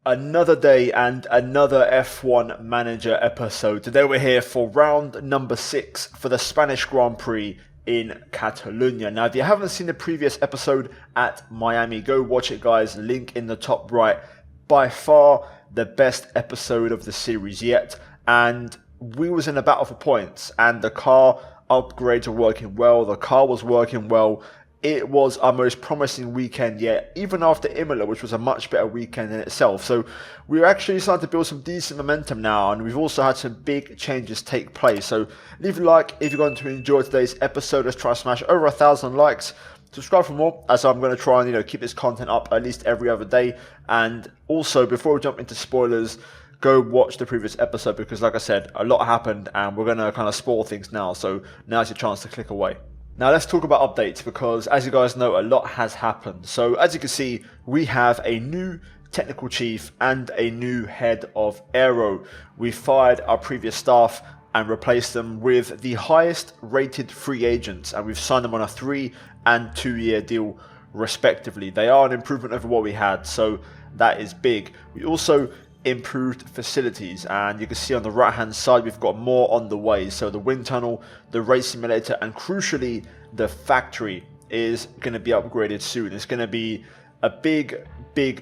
Another day and another F1 Manager episode. Today we're here for round number 6 for the Spanish Grand Prix in Catalonia. Now, if you haven't seen the previous episode at Miami, go watch it, guys. Link in the top right. By far the best episode of the series yet. And we was in a battle for points, and the car upgrades were working well. The car was working well. It was our most promising weekend yet, even after Imola, which was a much better weekend in itself. So we're actually starting to build some decent momentum now, and we've also had some big changes take place. So leave a like if you're going to enjoy today's episode. Let's try to smash over 1,000 likes. Subscribe for more, as I'm going to try and keep this content up at least every other day. And also, before we jump into spoilers, go watch the previous episode, because like I said, a lot happened and we're going to kind of spoil things now. So now's your chance to click away. Now let's talk about updates, because as you guys know, a lot has happened. So as you can see, we have a new technical chief and a new head of aero. We fired our previous staff and replaced them with the highest rated free agents, and we've signed them on a 3- and 2-year deal respectively. They are an improvement over what we had, so that is big. We also improved facilities, and you can see on the right hand side we've got more on the way. So the wind tunnel, the race simulator, and crucially the factory is going to be upgraded soon. It's going to be a big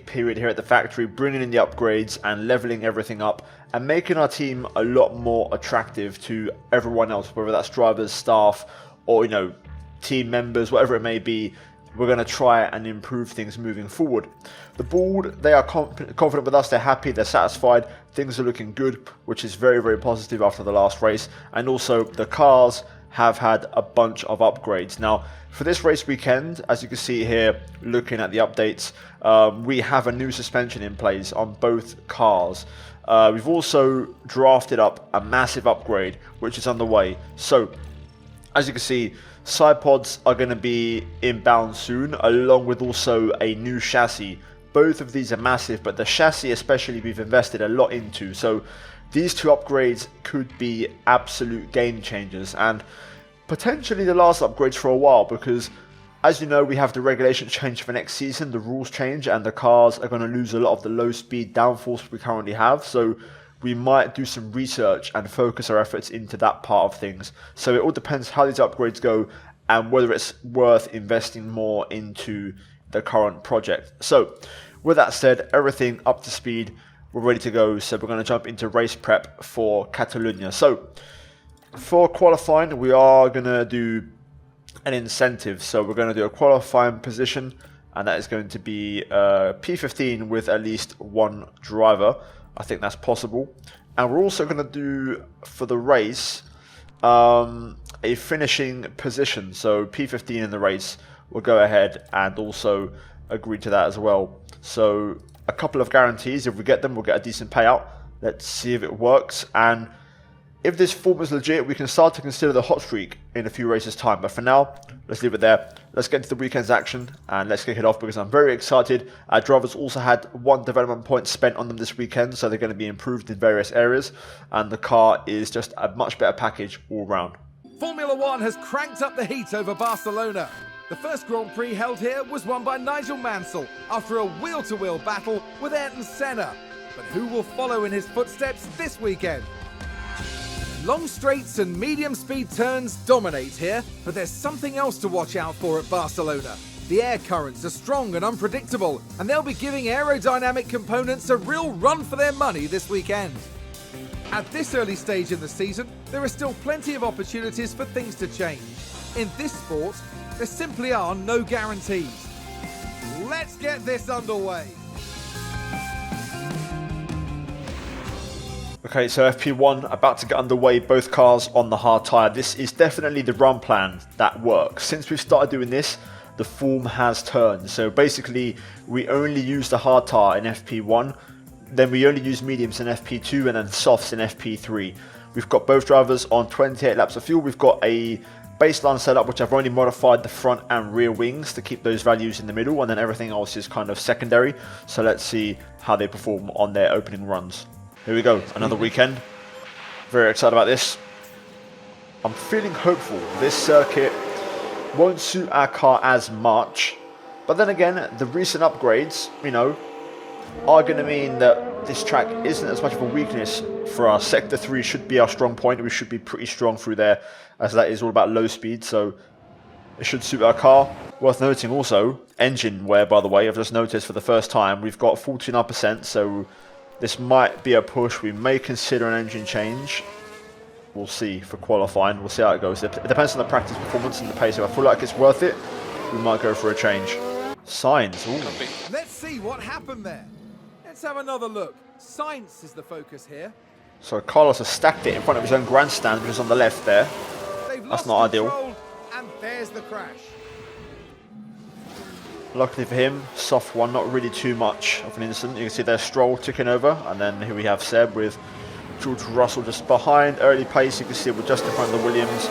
period here at the factory, bringing in the upgrades and leveling everything up and making our team a lot more attractive to everyone else, whether that's drivers, staff, or team members, whatever it may be. We're going to try and improve things moving forward. The board, they are confident with us. They're happy. They're satisfied. Things are looking good, which is very positive after the last race. And also, the cars have had a bunch of upgrades. Now, for this race weekend, as you can see here, looking at the updates, we have a new suspension in place on both cars. We've also drafted up a massive upgrade, which is underway. So, as you can see, side pods are going to be inbound soon, along with also a new chassis. Both of these are massive, but the chassis especially we've invested a lot into. So these two upgrades could be absolute game changers, and potentially the last upgrades for a while, because as you know, we have the regulations change for next season. The rules change, and the cars are going to lose a lot of the low speed downforce we currently have. So we might do some research and focus our efforts into that part of things. So it all depends how these upgrades go and whether it's worth investing more into the current project. So with that said, everything up to speed, we're ready to go. So we're going to jump into race prep for Catalonia. So for qualifying, we are going to do an incentive. So we're going to do a qualifying position, and that is going to be P15 with at least one driver. I think that's possible. And we're also going to do, for the race, a finishing position. So P15 in the race, we'll go ahead and also agree to that as well. So a couple of guarantees. If we get them, we'll get a decent payout. Let's see if it works. And if this form is legit, we can start to consider the hot streak in a few races' time. But for now, let's leave it there. Let's get into the weekend's action and let's kick it off, because I'm very excited. Our drivers also had 1 development point spent on them this weekend, so they're going to be improved in various areas. And the car is just a much better package all round. Formula One has cranked up the heat over Barcelona. The first Grand Prix held here was won by Nigel Mansell after a wheel-to-wheel battle with Ayrton Senna. But who will follow in his footsteps this weekend? Long straights and medium speed turns dominate here, but there's something else to watch out for at Barcelona. The air currents are strong and unpredictable, and they'll be giving aerodynamic components a real run for their money this weekend. At this early stage in the season, there are still plenty of opportunities for things to change. In this sport, there simply are no guarantees. Let's get this underway. Okay, so FP1 about to get underway, both cars on the hard tyre. This is definitely the run plan that works. Since we've started doing this, the form has turned. So basically, we only use the hard tyre in FP1, then we only use mediums in FP2, and then softs in FP3. We've got both drivers on 28 laps of fuel. We've got a baseline setup, which I've only modified the front and rear wings to keep those values in the middle, and then everything else is kind of secondary. So let's see how they perform on their opening runs. Here we go, another weekend. Very excited about this. I'm feeling hopeful. This circuit won't suit our car as much, but then again, the recent upgrades, are going to mean that this track isn't as much of a weakness for us. Sector 3 should be our strong point. We should be pretty strong through there, as that is all about low speed, so it should suit our car. Worth noting also, engine wear, by the way, I've just noticed for the first time, we've got 49%, so this might be a push. We may consider an engine change. We'll see for qualifying. We'll see how it goes. It depends on the practice performance and the pace. If I feel like it's worth it, we might go for a change. Signs. Ooh. Let's see what happened there. Let's have another look. Science is the focus here. So Carlos has stacked it in front of his own grandstand, which is on the left there. That's not ideal. And there's the crash. Luckily for him, soft one, not really too much of an incident. You can see there's Stroll ticking over, and then here we have Seb with George Russell just behind. Early pace, you can see we're just in front of the Williams.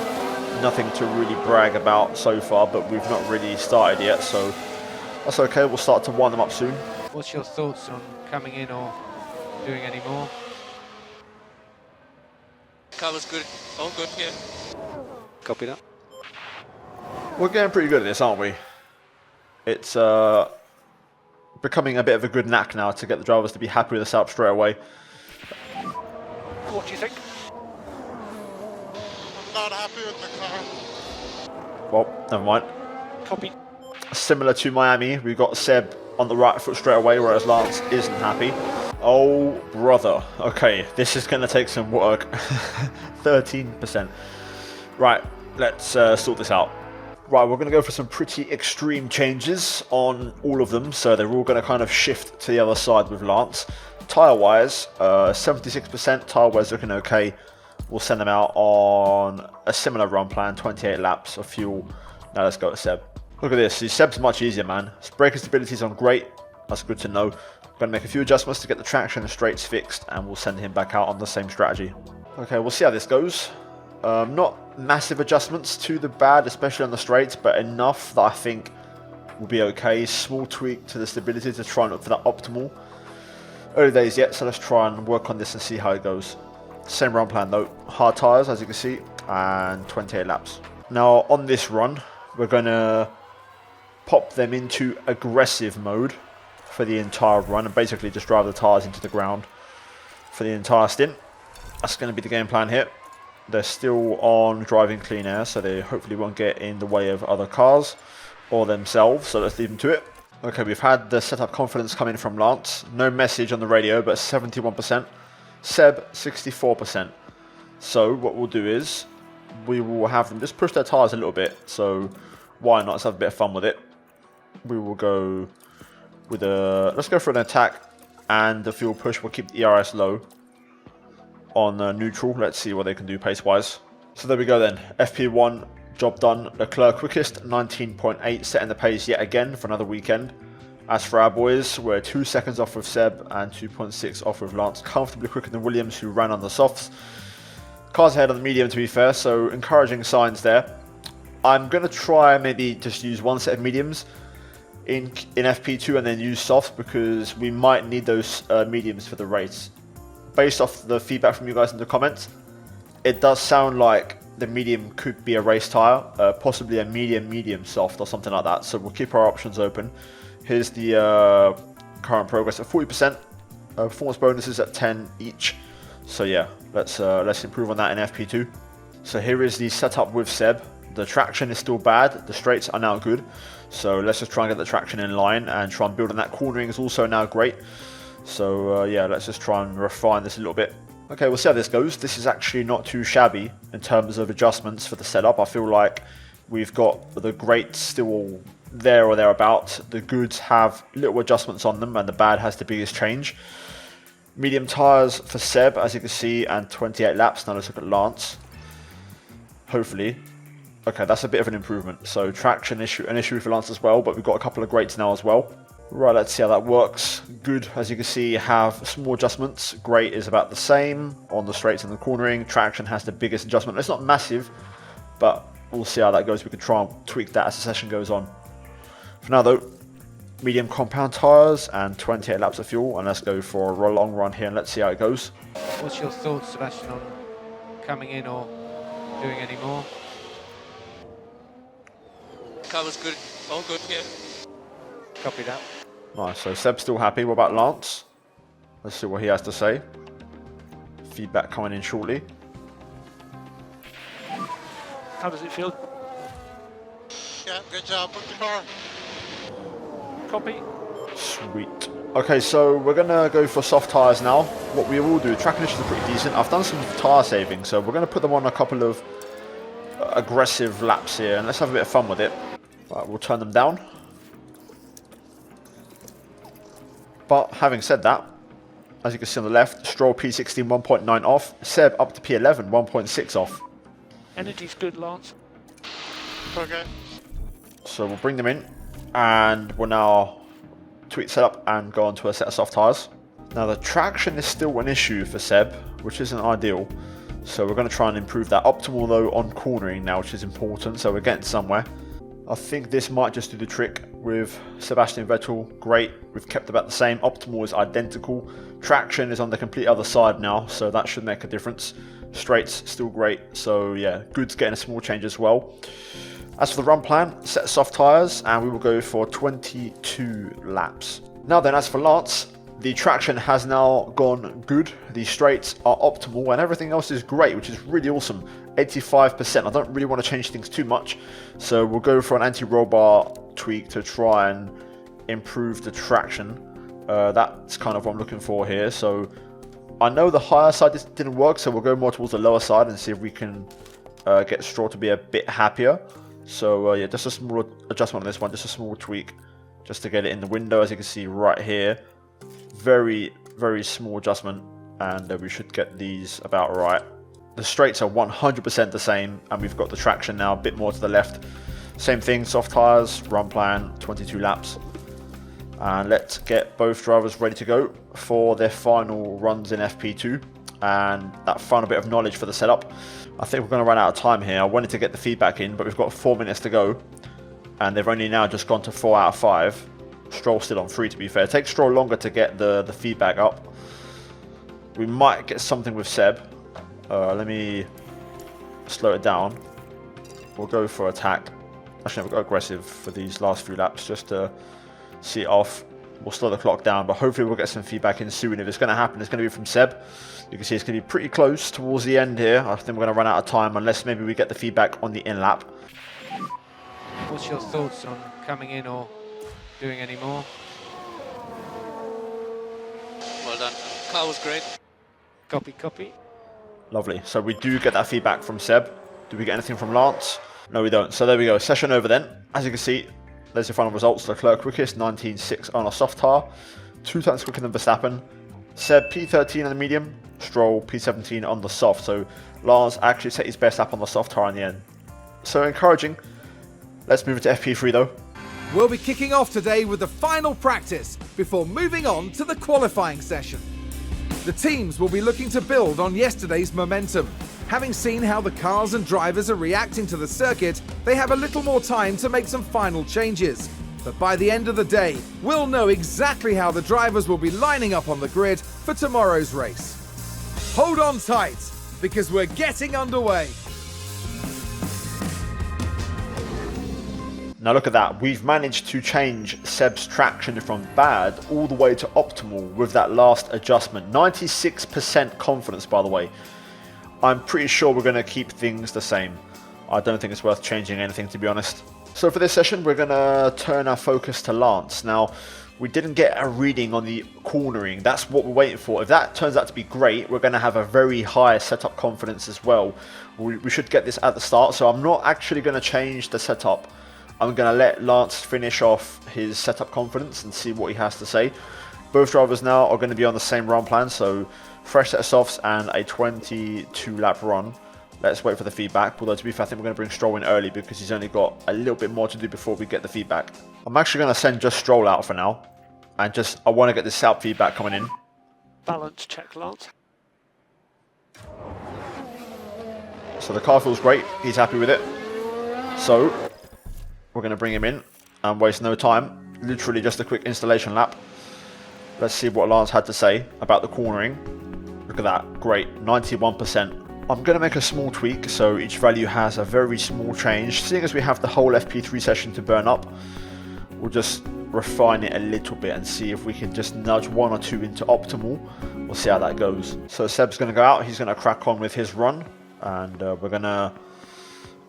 Nothing to really brag about so far, but we've not really started yet, so that's okay. We'll start to wind them up soon. What's your thoughts on coming in or doing any more? Car was good, all good here. Copy that. We're getting pretty good at this, aren't we? It's becoming a bit of a good knack now to get the drivers to be happy with the setup straight away. What do you think? I'm not happy with the car. Well, never mind. Copy. Similar to Miami, we've got Seb on the right foot straight away, whereas Lance isn't happy. Oh, brother. Okay, this is going to take some work. 13%. Right, let's sort this out. Right, we're going to go for some pretty extreme changes on all of them, so they're all going to kind of shift to the other side with Lance. Tyre-wise, 76%, tyre-wise looking okay. We'll send them out on a similar run plan, 28 laps of fuel. Now let's go to Seb. Look at this, see, Seb's much easier, man. His braking stability is on great, that's good to know. Going to make a few adjustments to get the traction and straights fixed, and we'll send him back out on the same strategy. Okay, we'll see how this goes. Not massive adjustments to the bad, especially on the straights, but enough that I think will be okay. Small tweak to the stability to try and look for that optimal. Early days yet, so let's try and work on this and see how it goes. Same run plan though, hard tyres as you can see, and 28 laps. Now on this run, we're going to pop them into aggressive mode for the entire run and basically just drive the tyres into the ground for the entire stint. That's going to be the game plan here. They're still on driving clean air, so they hopefully won't get in the way of other cars or themselves, so let's leave them to it. Okay, we've had the setup confidence come in from Lance. No message on the radio, but 71%. Seb, 64%. So what we'll do is we will have them just push their tyres a little bit, so why not? Let's have a bit of fun with it. We will go with a... Let's go for an attack and the fuel push. We'll keep the ERS low on neutral. Let's see what they can do pace-wise. So there we go then. FP1, job done. Leclerc quickest, 19.8, setting the pace yet again for another weekend. As for our boys, we're 2 seconds off with Seb and 2.6 off with Lance. Comfortably quicker than Williams, who ran on the softs. Cars ahead on the medium, to be fair, so encouraging signs there. I'm going to try maybe just use one set of mediums in FP2 and then use softs, because we might need those mediums for the race. Based off the feedback from you guys in the comments, it does sound like the medium could be a race tyre, possibly a medium soft or something like that. So we'll keep our options open. Here's the current progress at 40%. Performance bonuses at 10 each. So yeah, let's improve on that in FP2. So here is the setup with Seb. The traction is still bad. The straights are now good. So let's just try and get the traction in line and try and build on that. Cornering is also now great. So yeah, let's just try and refine this a little bit. Okay, we'll see how this goes. This is actually not too shabby in terms of adjustments for the setup. I feel like we've got the greats still there or thereabouts. The goods have little adjustments on them, and the bad has the biggest change. Medium tyres for Seb, as you can see, and 28 laps. Now let's look at Lance. Hopefully. Okay, that's a bit of an improvement. So traction an issue for Lance as well, but we've got a couple of greats now as well. Right, let's see how that works. Good, as you can see, have small adjustments. Great is about the same on the straights and the cornering. Traction has the biggest adjustment. It's not massive, but we'll see how that goes. We can try and tweak that as the session goes on. For now though, medium compound tyres and 28 laps of fuel, and let's go for a long run here and let's see how it goes. What's your thoughts, Sebastian, on coming in or doing any more? Car was good, all good here. Copy that. Nice, so Seb's still happy. What about Lance? Let's see what he has to say. Feedback coming in shortly. How does it feel? Yeah, good job with the car. Copy. Sweet. Okay, so we're going to go for soft tyres now. What we will do, track conditions are pretty decent. I've done some tyre saving, so we're going to put them on a couple of aggressive laps here, and let's have a bit of fun with it. Right, we'll turn them down. But having said that, as you can see on the left, Stroll P16 1.9 off, Seb up to P11 1.6 off. Energy's good, Lance. Okay. So we'll bring them in, and we'll now tweak setup and go on to a set of soft tyres. Now the traction is still an issue for Seb, which isn't ideal. So we're going to try and improve that. Optimal though on cornering now, which is important, so we're getting somewhere. I think this might just do the trick with Sebastian Vettel. Great, we've kept about the same. Optimal is identical. Traction is on the complete other side now, so that should make a difference. Straights still great, so yeah, Good's getting a small change as well. As for the run plan, set soft tyres and we will go for 22 laps. Now then, as for Lance, the traction has now gone good. The straights are optimal and everything else is great, which is really awesome. 85%. I don't really want to change things too much, so we'll go for an anti-roll bar tweak to try and improve the traction. That's kind of what I'm looking for here. So I know the higher side didn't work, so we'll go more towards the lower side and see if we can get Stroll to be a bit happier. So yeah, just a small adjustment on this one, just a small tweak, just to get it in the window, as you can see right here. Very, very small adjustment, and we should get these about right. The straights are 100% the same, and we've got the traction now a bit more to the left. Same thing, soft tyres, run plan, 22 laps. And let's get both drivers ready to go for their final runs in FP2 and that final bit of knowledge for the setup. I think we're going to run out of time here. I wanted to get the feedback in, but we've got 4 minutes to go, and they've only now just gone to 4 out of 5. Stroll still on 3, to be fair. It takes Stroll longer to get the feedback up. We might get something with Seb. Let me slow it down. We'll go for attack. Actually, we'll go aggressive for these last few laps just to see it off. We'll slow the clock down, but hopefully we'll get some feedback in soon. If it's going to happen, it's going to be from Seb. You can see it's going to be pretty close towards the end here. I think we're going to run out of time unless maybe we get the feedback on the in lap. What's your thoughts on coming in or doing any more? Well done. Car was great. Copy, copy. Lovely. So we do get that feedback from Seb. Do we get anything from Lance? No, we don't. So there we go. Session over then. As you can see, there's the final results. Leclerc quickest, 19.6 on a soft tyre. 2 times quicker than Verstappen. Seb P13 on the medium. Stroll P17 on the soft. So Lance actually set his best lap on the soft tyre in the end. So encouraging. Let's move into FP3 though. We'll be kicking off today with the final practice before moving on to the qualifying session. The teams will be looking to build on yesterday's momentum. Having seen how the cars and drivers are reacting to the circuit, they have a little more time to make some final changes. But by the end of the day, we'll know exactly how the drivers will be lining up on the grid for tomorrow's race. Hold on tight, because we're getting underway. Now look at that, we've managed to change Seb's traction from bad all the way to optimal with that last adjustment. 96% confidence, by the way. I'm pretty sure we're going to keep things the same. I don't think it's worth changing anything, to be honest. So for this session, we're going to turn our focus to Lance. Now, we didn't get a reading on the cornering. That's what we're waiting for. If that turns out to be great, we're going to have a very high setup confidence as well. We should get this at the start, so I'm not actually going to change the setup. I'm going to let Lance finish off his setup confidence and see what he has to say. Both drivers now are going to be on the same run plan, so fresh set of softs and a 22 lap run. Let's wait for the feedback, although to be fair, I think we're going to bring Stroll in early because he's only got a little bit more to do before we get the feedback. I'm actually going to send just Stroll out for now, and I want to get this setup feedback coming in. Balance check, Lance. So the car feels great, he's happy with it. So we're going to bring him in and waste no time. Literally just a quick installation lap. Let's see what Lance had to say about the cornering. Look at that, great, 91%. I'm going to make a small tweak so each value has a very small change. Seeing as we have the whole FP3 session to burn up, we'll just refine it a little bit and see if we can just nudge 1 or 2 into optimal. We'll see how that goes. So Seb's going to go out. He's going to crack on with his run. And we're going to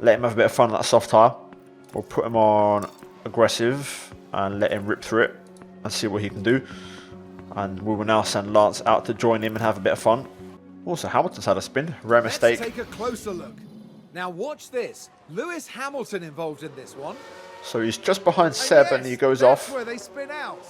let him have a bit of fun on that soft tyre. We'll put him on aggressive and let him rip through it and see what he can do. And we will now send Lance out to join him and have a bit of fun. Also, Hamilton's had a spin. Rare mistake. Let's take a closer look. Now watch this. Lewis Hamilton involved in this one. So he's just behind Seb and he goes off. That's where they spin out.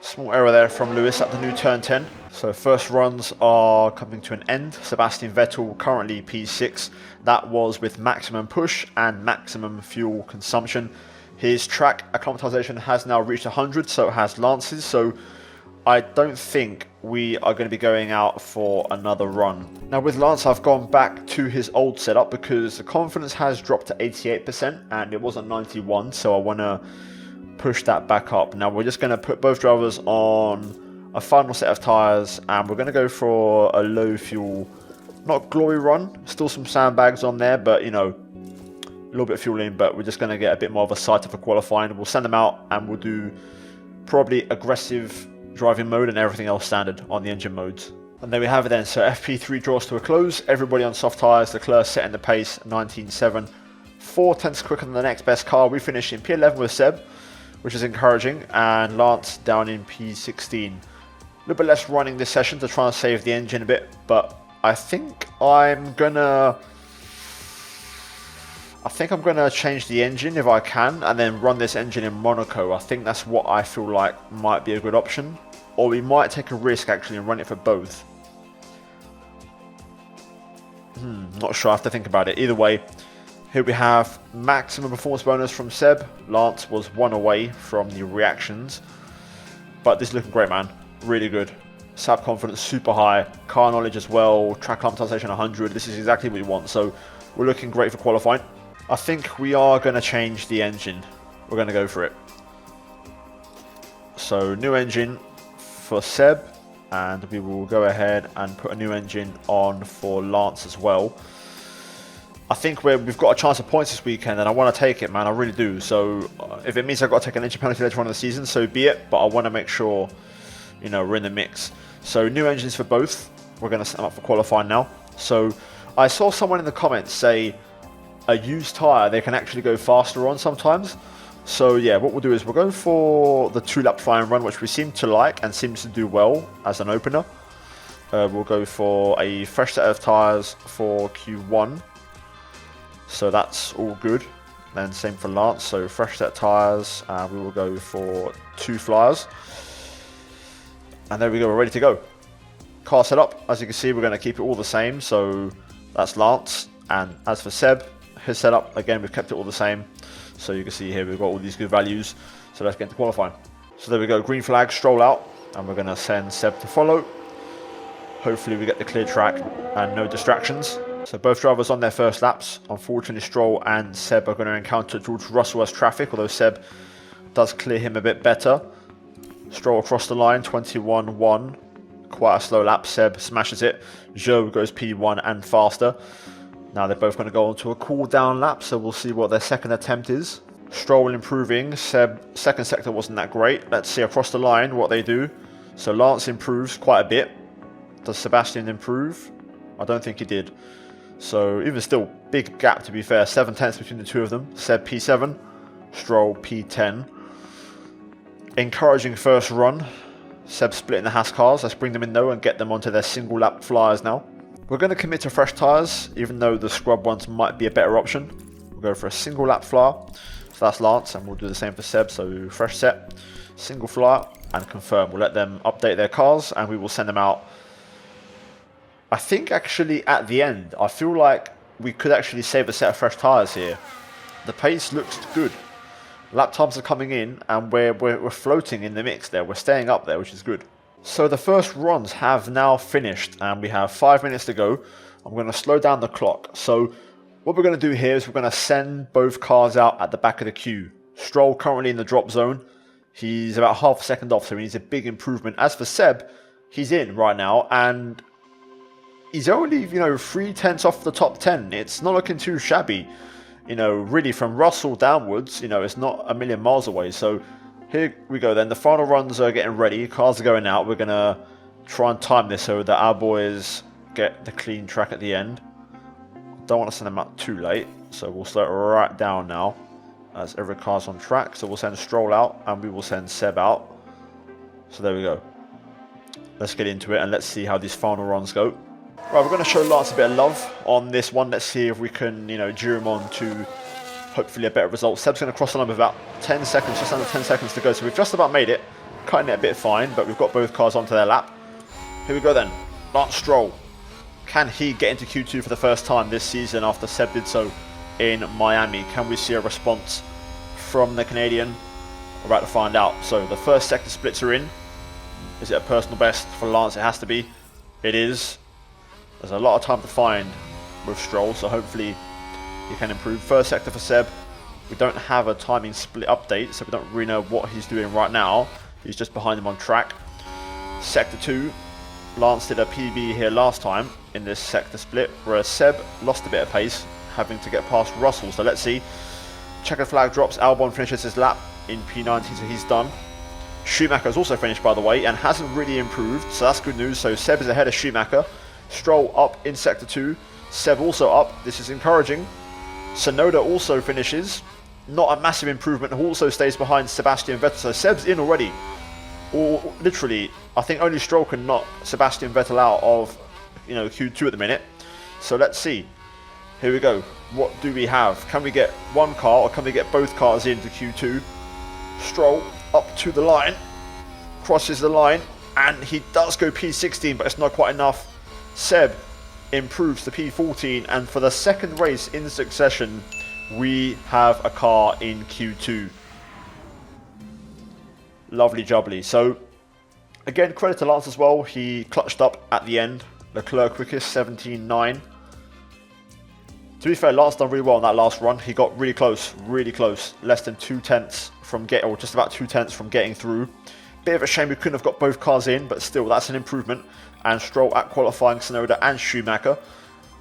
Small error there from Lewis at the new turn 10. So first runs are coming to an end. Sebastian Vettel currently P6. That was with maximum push and maximum fuel consumption. His track acclimatization has now reached 100, so it has Lance's. So I don't think we are going to be going out for another run. Now with Lance, I've gone back to his old setup because the confidence has dropped to 88% and it was at 91, so I want to push that back up. Now we're just going to put both drivers on a final set of tyres and we're going to go for a low fuel, not glory run, still some sandbags on there, but you know, a little bit of fuel in, but we're just going to get a bit more of a sighter for qualifying. We'll send them out and we'll do probably aggressive driving mode and everything else standard on the engine modes. And there we have it then. So FP3 draws to a close. Everybody on soft tyres. Leclerc setting the pace, 19.7. 4 tenths quicker than the next best car. We finish in P11 with Seb, which is encouraging. And Lance down in P16. A little bit less running this session to try and save the engine a bit. But I think I'm going to change the engine if I can and then run this engine in Monaco. I think that's what I feel like might be a good option. Or we might take a risk actually and run it for both. Not sure, I have to think about it. Either way, here we have maximum performance bonus from Seb. Lance was 1 away from the reactions. But this is looking great, man. Really good. Sab confidence super high. Car knowledge as well. Track acclimatization 100. This is exactly what we want. So we're looking great for qualifying. I think we are going to change the engine. We're going to go for it. So new engine for Seb, and we will go ahead and put a new engine on for Lance as well. I think we've got a chance of points this weekend and I want to take it, man. I really do. So if it means I've got to take an engine penalty later on in the season, so be it. But I want to make sure, you know, we're in the mix. So new engines for both. We're going to set them up for qualifying now. So I saw someone in the comments say a used tyre they can actually go faster on sometimes. So yeah, what we'll do is we'll go for the 2-lap flying run, which we seem to like and seems to do well as an opener. We'll go for a fresh set of tyres for Q1. So that's all good. Then same for Lance, so fresh set of tyres, and we will go for 2 flyers. And there we go, we're ready to go. Car setup, as you can see, we're going to keep it all the same. So that's Lance. And as for Seb, his setup, again, we've kept it all the same. So you can see here we've got all these good values. So let's get into qualifying. So there we go, green flag, Stroll out. And we're going to send Seb to follow. Hopefully we get the clear track and no distractions. So both drivers on their first laps. Unfortunately, Stroll and Seb are going to encounter George Russell as traffic, although Seb does clear him a bit better. Stroll across the line, 21.1. Quite a slow lap. Seb smashes it. Joe goes P1 and faster. Now they're both going to go on to a cool down lap, so we'll see what their second attempt is. Stroll improving. Seb, second sector wasn't that great. Let's see across the line what they do. So Lance improves quite a bit. Does Sebastian improve? I don't think he did. So even still, big gap to be fair. 7 tenths between the two of them. Seb P7, Stroll P10. Encouraging first run. Seb splitting the Haas cars. Let's bring them in though and get them onto their single lap flyers now. We're going to commit to fresh tyres, even though the scrub ones might be a better option. We'll go for a single lap flyer. So that's Lance, and we'll do the same for Seb. So fresh set, single flyer, and confirm. We'll let them update their cars, and we will send them out. I think actually at the end, I feel like we could actually save a set of fresh tyres here. The pace looks good. Lap times are coming in, and we're floating in the mix there. We're staying up there, which is good. So the first runs have now finished, and we have 5 minutes to go. I'm going to slow down the clock. So what we're going to do here is we're going to send both cars out at the back of the queue. Stroll currently in the drop zone. He's about half a second off, so he needs a big improvement. As for Seb, he's in right now, and he's only, 3 tenths off the top 10. It's not looking too shabby. Really from Russell downwards, it's not a million miles away. So Here we go then. The final runs are getting ready. Cars are going out. We're going to try and time this so that our boys get the clean track at the end. Don't want to send them out too late. So we'll slow it right down now as every car's on track. So we'll send Stroll out and we will send Seb out. So there we go. Let's get into it and let's see how these final runs go. Right, we're going to show Lance a bit of love on this one. Let's see if we can, you know, gear him on to hopefully a better result. Seb's going to cross the line with about 10 seconds, just under 10 seconds to go. So we've just about made it. Cutting it a bit fine, but we've got both cars onto their lap. Here we go then. Lance Stroll. Can he get into Q2 for the first time this season after Seb did so in Miami? Can we see a response from the Canadian? We're about to find out. So the first sector splits are in. Is it a personal best for Lance? It has to be. It is. There's a lot of time to find with Stroll, so hopefully he can improve. First sector for Seb. We don't have a timing split update, so we don't really know what he's doing right now. He's just behind him on track. Sector 2. Lance did a PB here last time in this sector split, whereas Seb lost a bit of pace, having to get past Russell. So let's see. Checkered flag drops. Albon finishes his lap in P19, so he's done. Schumacher's also finished, by the way, and hasn't really improved, so that's good news. So Seb is ahead of Schumacher. Stroll up in Sector 2. Seb also up. This is encouraging. Tsunoda also finishes. Not a massive improvement. Who also stays behind Sebastian Vettel. So Seb's in already. Or literally, I think only Stroll can knock Sebastian Vettel out of, you know, Q2 at the minute. So let's see. Here we go. What do we have? Can we get one car or can we get both cars into Q2? Stroll up to the line. Crosses the line. And he does go P16, but it's not quite enough. Seb improves to P14, and for the second race in succession, we have a car in Q2. Lovely jubbly. So, again, credit to Lance as well. He clutched up at the end. Leclerc quickest, 17.9. To be fair, Lance done really well on that last run. He got really close, less than 2 tenths from getting, or just about 2 tenths from getting through. Bit of a shame we couldn't have got both cars in, but still, that's an improvement. And Stroll at qualifying Tsunoda and Schumacher.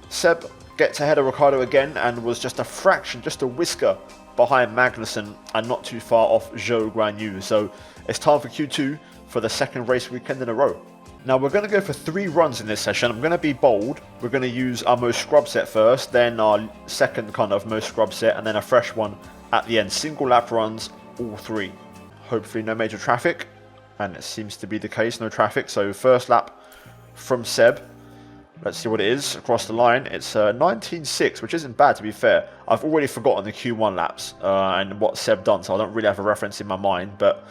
Seb gets ahead of Ricciardo again and was just a fraction, just a whisker behind Magnussen and not too far off Zhou Guanyu. So it's time for Q2 for the second race weekend in a row. Now we're going to go for 3 runs in this session. I'm going to be bold. We're going to use our most scrub set first, then our second kind of most scrub set, and then a fresh one at the end. Single lap runs, all 3. Hopefully no major traffic, and it seems to be the case, no traffic. So first lap from Seb. Let's see what it is across the line. It's 19.6, which isn't bad to be fair. I've already forgotten the Q1 laps and what Seb done, so I don't really have a reference in my mind. But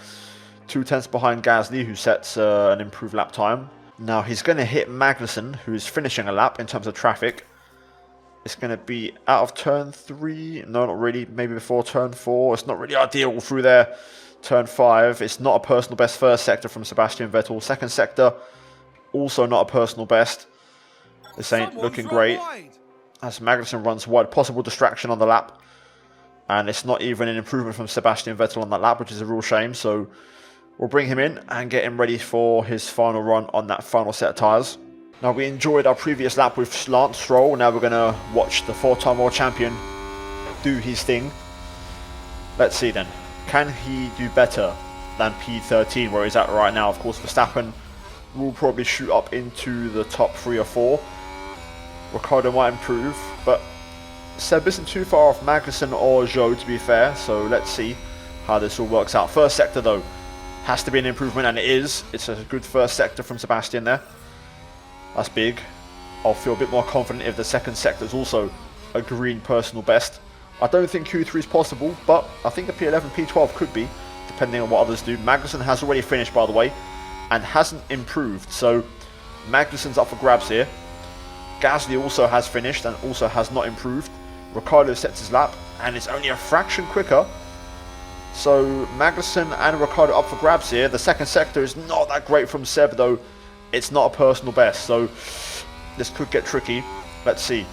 2 tenths behind Gasly, who sets an improved lap time. Now he's going to hit Magnussen, who's finishing a lap in terms of traffic. It's going to be out of turn 3. No, not really. Maybe before turn 4. It's not really ideal through there. Turn 5. It's not a personal best first sector from Sebastian Vettel. Second sector, also not a personal best. This ain't looking great. As Magnussen runs wide, possible distraction on the lap. And it's not even an improvement from Sebastian Vettel on that lap, which is a real shame. So we'll bring him in and get him ready for his final run on that final set of tyres. Now we enjoyed our previous lap with Lance Stroll. Now we're going to watch the 4-time world champion do his thing. Let's see then. Can he do better than P13 where he's at right now? Of course, Verstappen will probably shoot up into the top 3 or 4. Ricciardo might improve, but Seb isn't too far off Magnussen or Zhou, to be fair, so let's see how this all works out. First sector though has to be an improvement, and it is. It's a good first sector from Sebastian there. That's big. I'll feel a bit more confident if the second sector is also a green personal best. I don't think Q3 is possible, but I think a P11, P12 could be, depending on what others do. Magnussen has already finished, by the way, and hasn't improved, so Magnussen's up for grabs here. Gasly also has finished and also has not improved. Ricciardo sets his lap and it's only a fraction quicker. So Magnussen and Ricciardo up for grabs here. The second sector is not that great from Seb though. It's not a personal best, so this could get tricky. Let's see.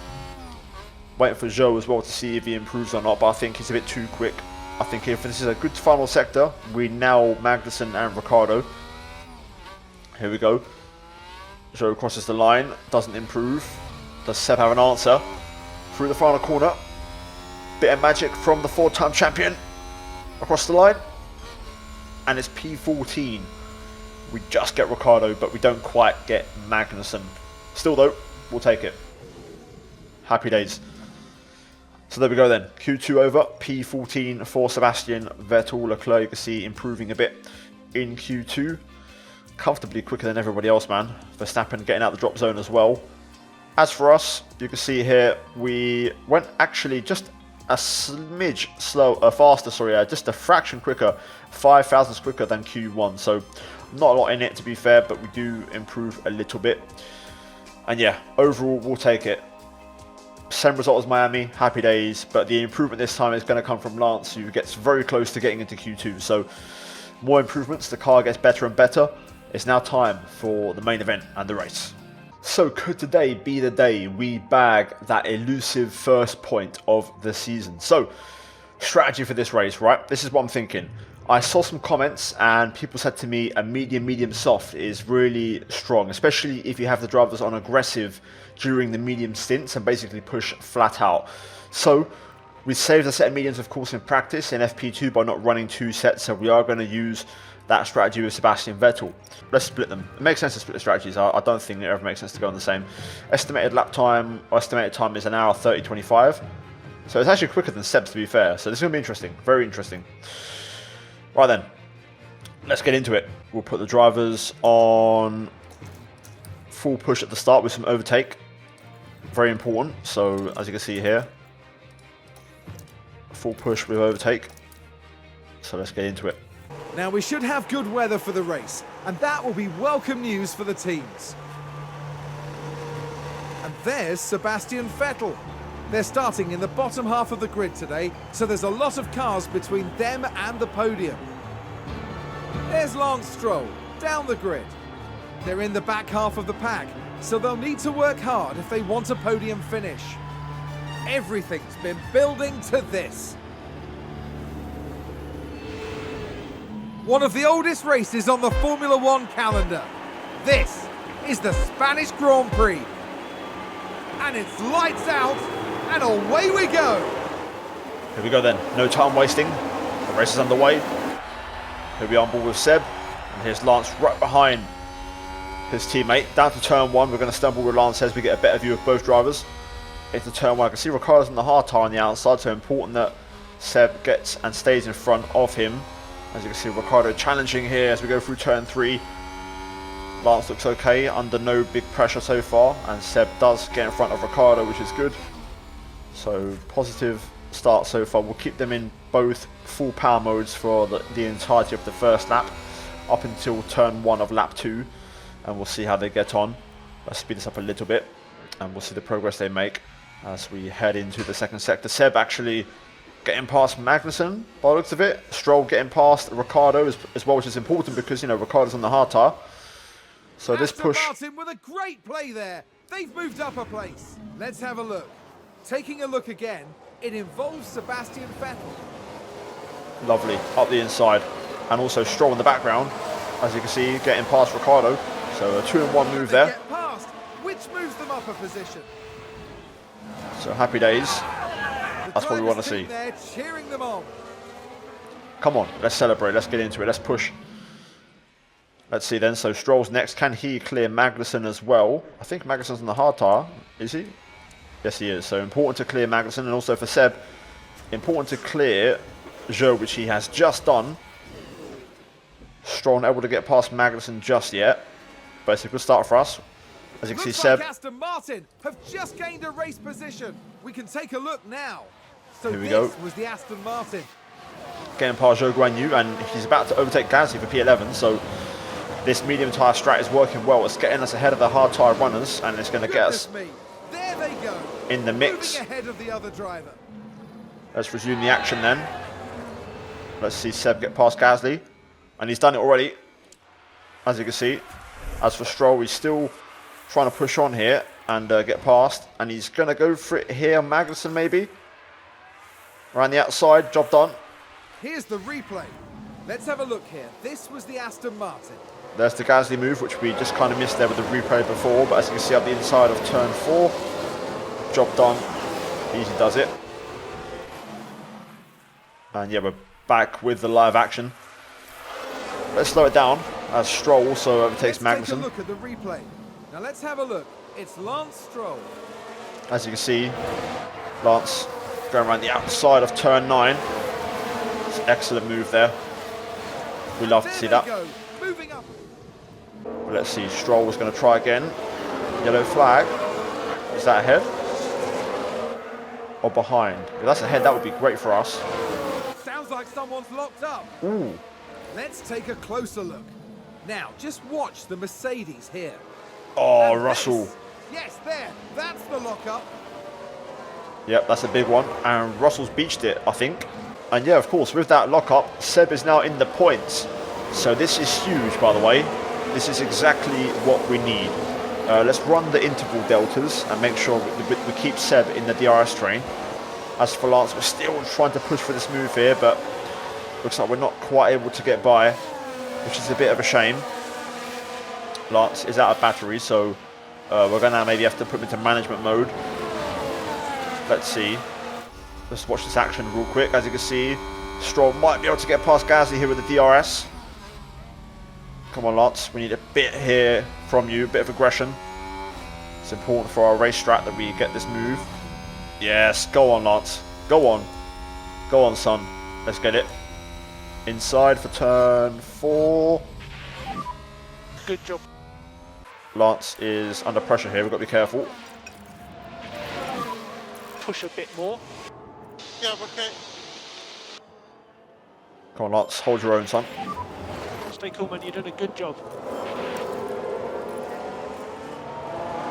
Waiting for Zhou as well to see if he improves or not, but I think he's a bit too quick. I think if this is a good final sector, we nail Magnussen and Ricciardo. Here we go. Zhou crosses the line, doesn't improve. Does Seb have an answer? Through the final corner. Bit of magic from the 4-time champion. Across the line. and it's P14. We just get Ricciardo, but we don't quite get Magnussen. Still though, we'll take it. Happy days. So there we go then. Q2 over, P14 for Sebastian Vettel. Leclerc, you can see, improving a bit in Q2. Comfortably quicker than everybody else, man. Verstappen getting out the drop zone as well. As for us, you can see here, we went actually just a smidge faster, just a fraction quicker, 5 thousandths quicker than Q1. So not a lot in it, to be fair, but we do improve a little bit. And yeah, overall, we'll take it. Same result as Miami, happy days, but the improvement this time is going to come from Lance, who gets very close to getting into Q2. So more improvements, the car gets better and better. It's now time for the main event and the race. So could today be the day we bag that elusive first point of the season? So strategy for this race, right? This is what I'm thinking. I saw some comments and people said to me a medium soft is really strong, especially if you have the drivers on aggressive during the medium stints and basically push flat out. So we saved a set of mediums, of course, in practice in FP2 by not running 2 sets, so we are going to use that strategy with Sebastian Vettel. Let's split them. It makes sense to split the strategies. I don't think it ever makes sense to go on the same. Estimated lap time, or estimated time is an hour 30:25. So it's actually quicker than Seb's, to be fair. So this is going to be interesting. Very interesting. Right then, let's get into it. We'll put the drivers on full push at the start with some overtake. Very important. So as you can see here, full push with overtake. So let's get into it. Now we should have good weather for the race, and that will be welcome news for the teams. And there's Sebastian Vettel. They're starting in the bottom half of the grid today, so there's a lot of cars between them and the podium. There's Lance Stroll, down the grid. They're in the back half of the pack, so they'll need to work hard if they want a podium finish. Everything's been building to this. One of the oldest races on the Formula One calendar. This is the Spanish Grand Prix. And it's lights out, and away we go. Here we go then, no time wasting. The race is underway. Here we are on board with Seb, and here's Lance right behind his teammate. Down to turn 1, we're going to stumble with Lance as we get a better view of both drivers. Into turn 1, I can see Ricciardo's on the hard tire on the outside, so important that Seb gets and stays in front of him. As you can see, Ricciardo challenging here as we go through turn 3. Lance looks okay, under no big pressure so far, and Seb does get in front of Ricciardo, which is good. So positive start so far. We'll keep them in both full power modes for the entirety of the first lap, up until turn 1 of lap 2, and we'll see how they get on. Let's speed this up a little bit, and we'll see the progress they make as we head into the second sector. Seb actually getting past Magnussen by the looks of it. Stroll getting past Ricciardo as well, which is important because, you know, Ricciardo's on the hard tyre. So this Aston push... Martin with a great play there. They've moved up a place. Let's have a look. Taking a look again, it involves Sebastian Vettel. Lovely, up the inside. And also Stroll in the background, as you can see, getting past Ricciardo. So a 2-in-1 move there. Get past, which moves them up a position. So happy days. That's what we want to see. There cheering them on. Come on, let's celebrate. Let's get into it. Let's push. Let's see then. So Stroll's next. Can he clear Magnussen as well? I think Magnussen's on the hard tyre. Is he? Yes, he is. So important to clear Magnussen, and also for Seb, important to clear Zhou, which he has just done. Stroll not able to get past Magnussen just yet, but it's a good start for us. As you can see, Seb. Like Aston Martin have just gained a race position. We can take a look now. So Here we this go. was the Aston Martin. Getting past Zhou Guanyu, and he's about to overtake Gasly for P11. So this medium tyre strat is working well. It's getting us ahead of the hard tyre runners, and it's going to get us There they go. in the mix. Moving ahead of the other driver. Let's resume the action then. Let's see Seb get past Gasly, and he's done it already, as you can see. As for Stroll, he's still trying to push on here and get past, and he's going to go for it here. Magnussen maybe around the outside. Job done. Here's the replay. Let's have a look here. This was the Aston Martin. There's the Gasly move, which we just kind of missed there with the replay before, but as you can see up the inside of turn 4, job done. Easy does it. And yeah, we're back with the live action. let's slow it down as Stroll also overtakes Let's take a Magnussen. look at the replay. Now let's have a look. It's Lance Stroll. As you can see, Lance going around the outside of turn 9. It's an excellent move there. We love to see that. Go. Moving up. But let's see, Stroll was going to try again. Yellow flag. Is that ahead? Or behind? If that's ahead, that would be great for us. Sounds like someone's locked up. Ooh. Let's take a closer look. Now, just watch the Mercedes here. Oh, And Russell. this- Yes, there. That's the lockup. Yep, that's a big one. And Russell's beached it, I think. And yeah, of course, with that lockup, Seb is now in the points. So this is huge, by the way. This is exactly what we need. Let's run the interval deltas and make sure we keep Seb in the DRS train. As for Lance, we're still trying to push for this move here, but looks like we're not quite able to get by, which is a bit of a shame. Lance is out of battery, so we're going to maybe have to put him into management mode. Let's see. Let's watch this action real quick. As you can see, Stroll might be able to get past Gasly here with the DRS. Come on, Lance. We need a bit here from you, a bit of aggression. It's important for our race strat that we get this move. Yes, go on, Lance. Go on. Go on, son. Let's get it. Inside for turn 4. Good job. Lance is under pressure here. We've got to be careful. Push a bit more. Yeah, okay. Come on, Lance. Hold your own, son. Stay cool, man. You're doing a good job.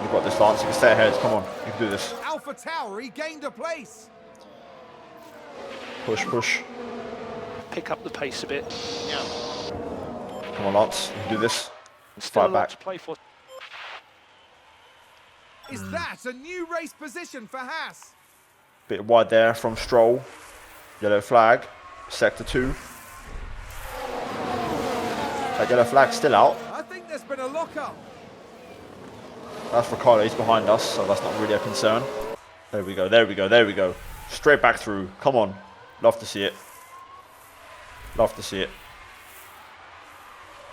You've got this, Lance. You can stay ahead. Come on. You can do this. Alpha Tauri gained a place. Push, push. Pick up the pace a bit. Yeah. Come on, Lance. You can do this. Still a Fight lot back. to play for. Is that a new race position for Haas? Bit wide there from Stroll. Yellow flag. Sector 2. That yellow flag's still out. I think there's been a lockup. That's Ricardo. He's behind us, so that's not really a concern. There we go. There we go. There we go. Straight back through. Come on. Love to see it. Love to see it.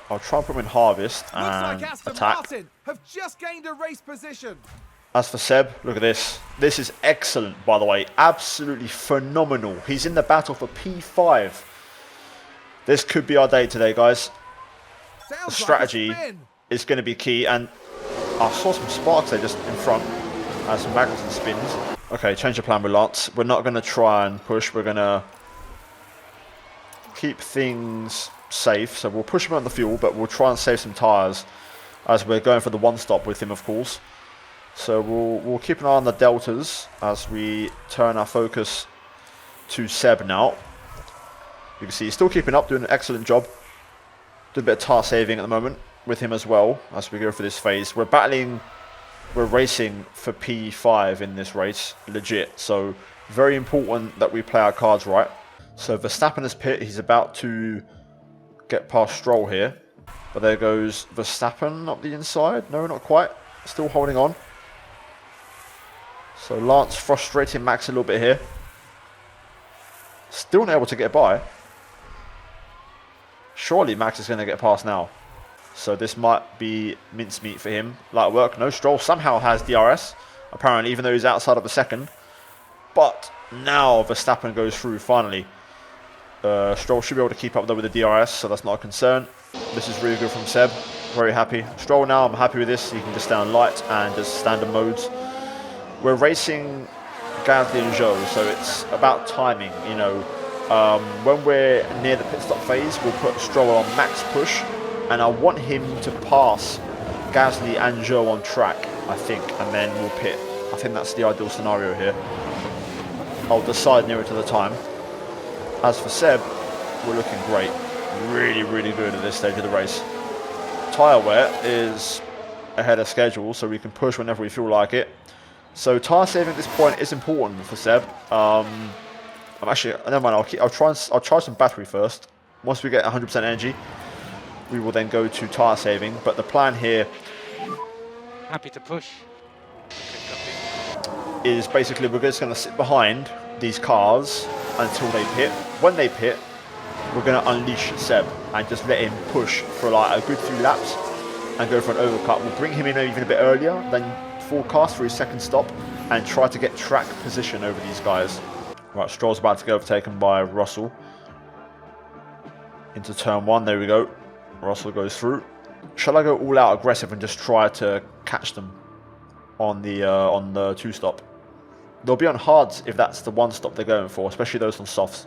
I'll try and put him in harvest Looks like and Aston attack. Martin have just gained a race position. As for Seb, look at this. This is excellent, by the way. Absolutely phenomenal. He's in the battle for P5. This could be our day today, guys. Sounds The strategy like a spin. is going to be key. And I saw some sparks there just in front as Magnussen spins. Okay, change of plan with Lance. We're not going to try and push. We're going to keep things safe. So we'll push him on the fuel, but we'll try and save some tyres as we're going for the one stop with him, of course. So we'll keep an eye on the deltas as we turn our focus to Seb now. You can see he's still keeping up, doing an excellent job. Doing a bit of tyre saving at the moment with him as well as we go for this phase. We're racing for P5 in this race, legit. So very important that we play our cards right. So Verstappen has pit. He's about to get past Stroll here. But there goes Verstappen up the inside. No, not quite. Still holding on. So Lance frustrating Max a little bit here. Still not able to get by. Surely Max is going to get past now. So this might be mincemeat for him. Light work. No, Stroll somehow has DRS. Apparently, even though he's outside of a second. But now Verstappen goes through finally. Stroll should be able to keep up though with the DRS, so that's not a concern. This is really good from Seb. Very happy. Stroll now, I'm happy with this. You can just stay on light and just standard modes. We're racing Gasly and Zhou, so it's about timing, you know. When we're near the pit stop phase, we'll put Stroll on max push, and I want him to pass Gasly and Zhou on track, I think, and then we'll pit. I think that's the ideal scenario here. I'll decide nearer to the time. As for Seb, we're looking great. Really, really good at this stage of the race. Tyre wear is ahead of schedule, so we can push whenever we feel like it. So tyre saving at this point is important for Seb. I'm actually, never mind. I'll charge some battery first. Once we get 100% energy, we will then go to tyre saving. But the plan here Happy to push. is basically we're just going to sit behind these cars until they pit. When they pit, we're going to unleash Seb and just let him push for like a good few laps and go for an overcut. We'll bring him in even a bit earlier than forecast for his second stop and try to get track position over these guys. Right, Stroll's about to get overtaken by Russell. Into turn 1, there we go. Russell goes through. Shall I go all out aggressive and just try to catch them on the 2-stop? They'll be on hards if that's the 1-stop they're going for, especially those on softs.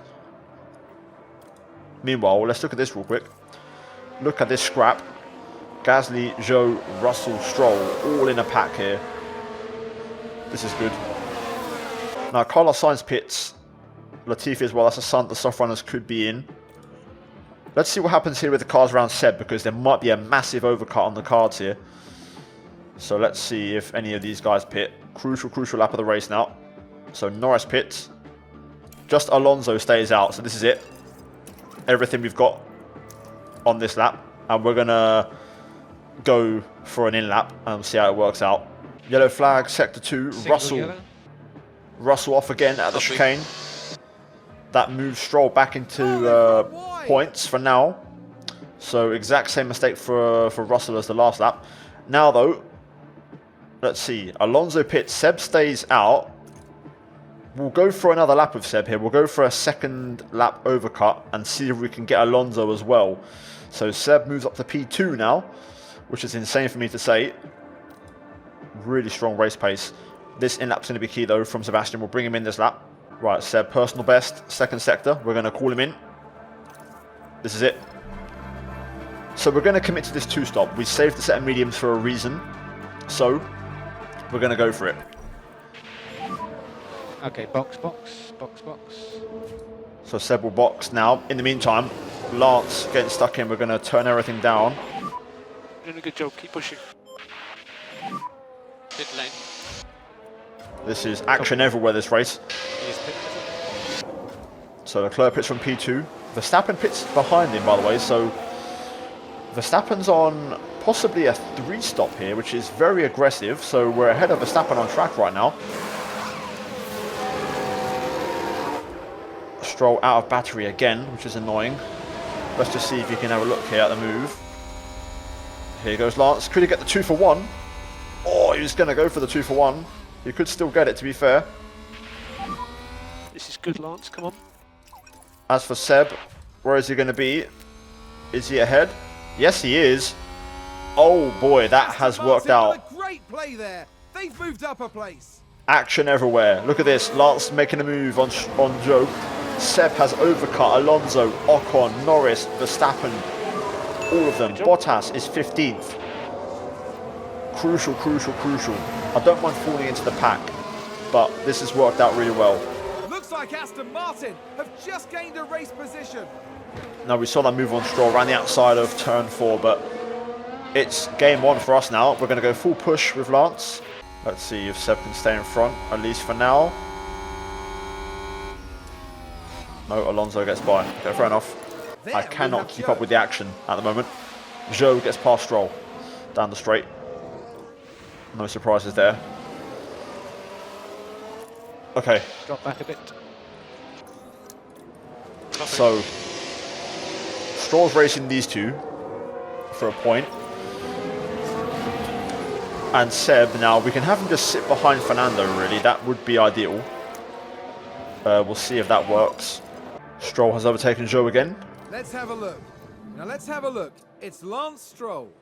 Meanwhile, let's look at this real quick. Look at this scrap. Gasly, Zhou, Russell, Stroll, all in a pack here. This is good. Now, Carlos Sainz pits. Latifi as well. That's a sign the soft runners could be in. Let's see what happens here with the cars around Seb, because there might be a massive overcut on the cards here. So let's see if any of these guys pit. Crucial lap of the race now. So Norris pits. Just Alonso stays out. So this is it. Everything we've got on this lap. And we're going to go for an in-lap and see how it works out. Yellow flag, sector 2. Russell off again at the chicane. That moves Stroll back into points for now. So exact same mistake for Russell as the last lap. Now though, let's see. Alonso pits. Seb stays out. We'll go for another lap of Seb here. We'll go for a second lap overcut and see if we can get Alonso as well. So Seb moves up to P2 now, which is insane for me to say. Really strong race pace. This in-lap's going to be key though from Sebastian. We'll bring him in this lap. Right, Seb, personal best, second sector. We're going to call him in. This is it. So we're going to commit to this 2-stop. We saved the set of mediums for a reason. So we're going to go for it. Okay, box. So Seb will box now. In the meantime, Lance getting stuck in. We're going to turn everything down. Doing a good job, keep pushing. Pit lane. This is action everywhere this race. So Leclerc pits from P2. Verstappen pits behind him, by the way. So Verstappen's on possibly a 3-stop here, which is very aggressive. So we're ahead of Verstappen on track right now. Stroll out of battery again, which is annoying. Let's just see if you can have a look here at the move. Here goes Lance. Could he get the 2 for 1? Oh, he was going to go for the 2 for 1. He could still get it, to be fair. This is good, Lance, come on. As for Seb, where is he going to be? Is he ahead? Yes, he is. Oh boy, that has worked out. A great play there. They've moved up a place. Action everywhere. Look at this. Lance making a move on Joe. Seb has overcut Alonso, Ocon, Norris, Verstappen. All of them. Bottas is 15th. Crucial. I don't mind falling into the pack, but this has worked out really well. Looks like Aston Martin have just gained a race position. Now we saw that move on Stroll around the outside of turn 4, but it's game 1 for us now. We're going to go full push with Lance. Let's see if Seb can stay in front, at least for now. No, Alonso gets by. Okay, fair enough. I cannot keep up with the action at the moment. Zhou gets past Stroll down the straight. No surprises there. Okay. Drop back a bit. So, Stroll's racing these two for a point. And Seb, now we can have him just sit behind Fernando, really. That would be ideal. We'll see if that works. Stroll has overtaken Zhou again. Let's have a look. Now let's have a look. It's Lance Stroll.